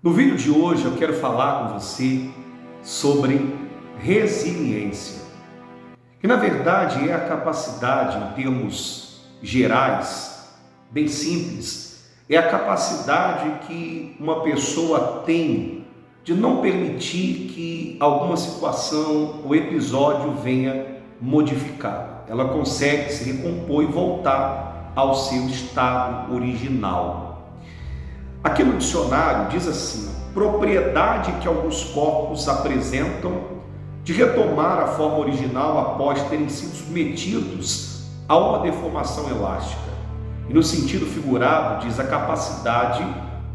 No vídeo de hoje eu quero falar com você sobre resiliência, que na verdade é a capacidade, em termos gerais, bem simples, é a capacidade que uma pessoa tem de não permitir que alguma situação ou episódio venha modificá-la. Ela consegue se recompor e voltar ao seu estado original. Aqui no dicionário diz assim: propriedade que alguns corpos apresentam de retomar a forma original após terem sido submetidos a uma deformação elástica. E no sentido figurado diz a capacidade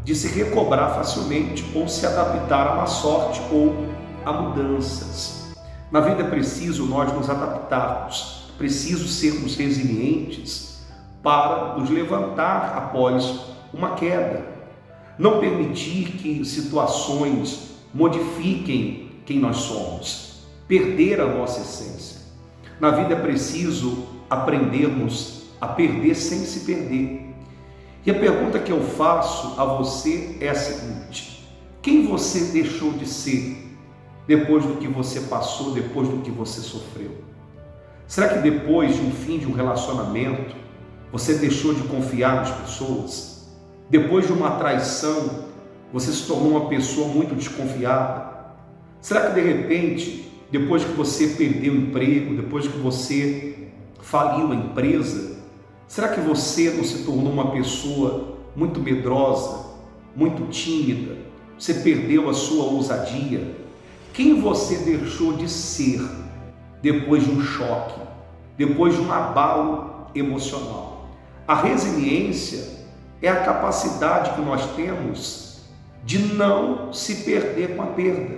de se recobrar facilmente ou se adaptar a má sorte ou a mudanças. Na vida é preciso nós nos adaptarmos, preciso sermos resilientes para nos levantar após uma queda. Não permitir que situações modifiquem quem nós somos, perder a nossa essência. Na vida é preciso aprendermos a perder sem se perder. E a pergunta que eu faço a você é a seguinte: quem você deixou de ser depois do que você passou, depois do que você sofreu? Será que depois de um fim de um relacionamento, você deixou de confiar nas pessoas? Depois de uma traição, você se tornou uma pessoa muito desconfiada? Será que de repente, depois que você perdeu o emprego, depois que você faliu a empresa, será que você não se tornou uma pessoa muito medrosa, muito tímida? Você perdeu a sua ousadia? Quem você deixou de ser depois de um choque, depois de um abalo emocional? A resiliência é a capacidade que nós temos de não se perder com a perda,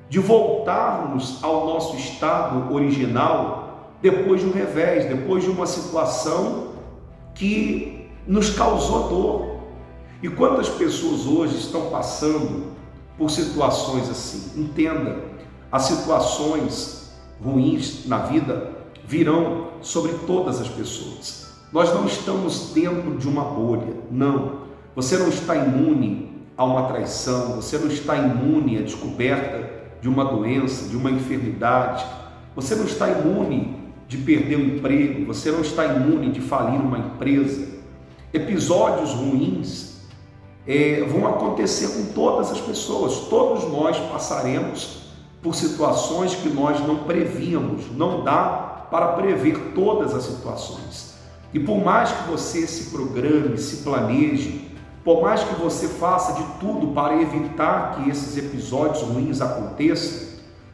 de voltarmos ao nosso estado original depois de um revés, depois de uma situação que nos causou dor. E quantas pessoas hoje estão passando por situações assim? Entenda, as situações ruins na vida virão sobre todas as pessoas. Nós não estamos dentro de uma bolha, não. Você não está imune a uma traição, você não está imune à descoberta de uma doença, de uma enfermidade, você não está imune de perder o emprego, você não está imune de falir uma empresa. Episódios ruins vão acontecer com todas as pessoas, todos nós passaremos por situações que nós não prevíamos, não dá para prever todas as situações. E por mais que você se programe, se planeje, por mais que você faça de tudo para evitar que esses episódios ruins aconteçam,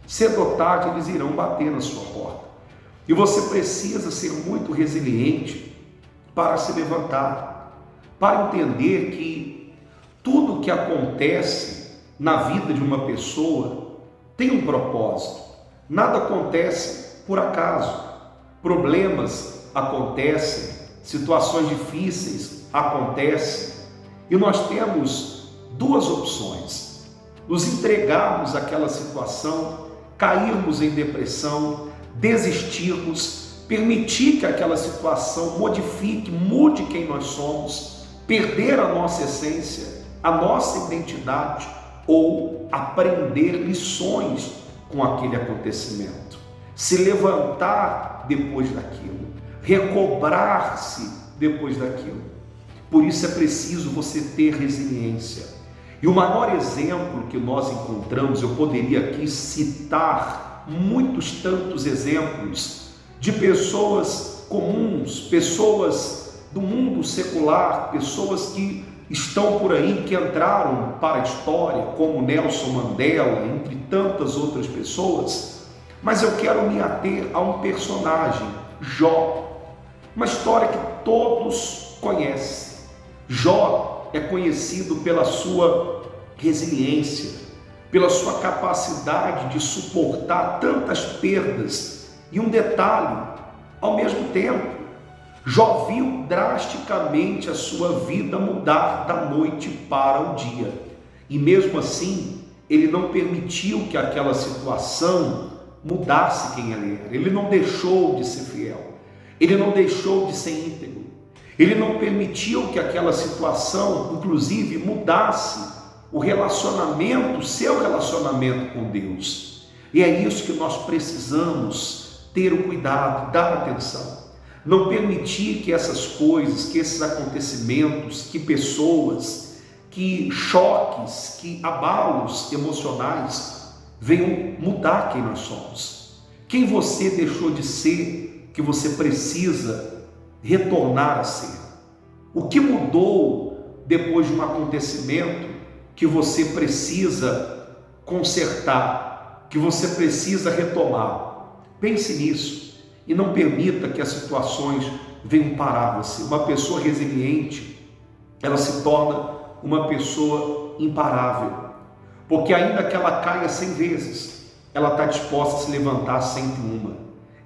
cedo ou tarde eles irão bater na sua porta. E você precisa ser muito resiliente para se levantar, para entender que tudo que acontece na vida de uma pessoa tem um propósito. Nada acontece por acaso. Problemas acontecem, situações difíceis acontecem, e nós temos duas opções: nos entregarmos àquela situação, cairmos em depressão, desistirmos, permitir que aquela situação modifique, mude quem nós somos, perder a nossa essência, a nossa identidade, ou aprender lições com aquele acontecimento, se levantar depois daquilo, recobrar-se depois daquilo. Por isso é preciso você ter resiliência. E o maior exemplo que nós encontramos, eu poderia aqui citar muitos tantos exemplos de pessoas comuns, pessoas do mundo secular, pessoas que estão por aí, que entraram para a história, como Nelson Mandela, entre tantas outras pessoas. Mas eu quero me ater a um personagem, Jó. Uma história que todos conhecem. Jó é conhecido pela sua resiliência, pela sua capacidade de suportar tantas perdas. E um detalhe, ao mesmo tempo, Jó viu drasticamente a sua vida mudar da noite para o dia. E mesmo assim, ele não permitiu que aquela situação mudasse quem ele era. Ele não deixou de ser fiel. Ele não deixou de ser íntegro. Ele não permitiu que aquela situação, inclusive, mudasse o relacionamento, seu relacionamento com Deus. E é isso que nós precisamos ter o cuidado, dar atenção. Não permitir que essas coisas, que esses acontecimentos, que pessoas, que choques, que abalos emocionais venham mudar quem nós somos. Quem você deixou de ser, que você precisa retornar a ser. O que mudou depois de um acontecimento que você precisa consertar, que você precisa retomar. Pense nisso e não permita que as situações venham parar você. Uma pessoa resiliente, ela se torna uma pessoa imparável, porque ainda que ela caia 100 vezes, ela está disposta a se levantar 101.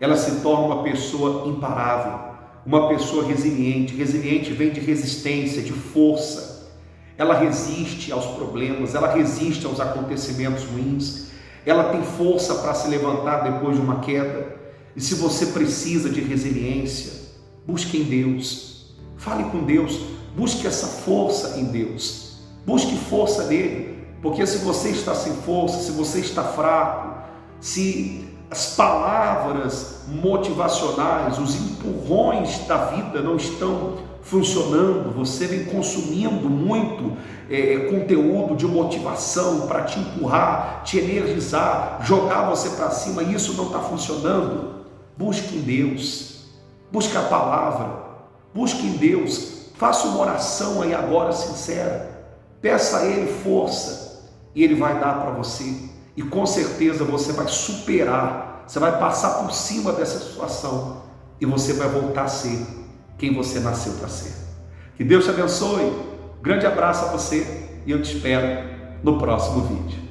Ela se torna uma pessoa imparável, uma pessoa resiliente. Resiliente vem de resistência, de força. Ela resiste aos problemas, ela resiste aos acontecimentos ruins, ela tem força para se levantar depois de uma queda. E se você precisa de resiliência, busque em Deus, fale com Deus, busque essa força em Deus, busque força nele, porque se você está sem força, se você está fraco, se as palavras motivacionais, os empurrões da vida não estão funcionando, você vem consumindo muito conteúdo de motivação para te empurrar, te energizar, jogar você para cima, e isso não está funcionando. Busque em Deus, busque a palavra, busque em Deus, faça uma oração aí agora sincera, peça a Ele força e Ele vai dar para você, e com certeza você vai superar, você vai passar por cima dessa situação e você vai voltar a ser quem você nasceu para ser. Que Deus te abençoe, grande abraço a você e eu te espero no próximo vídeo.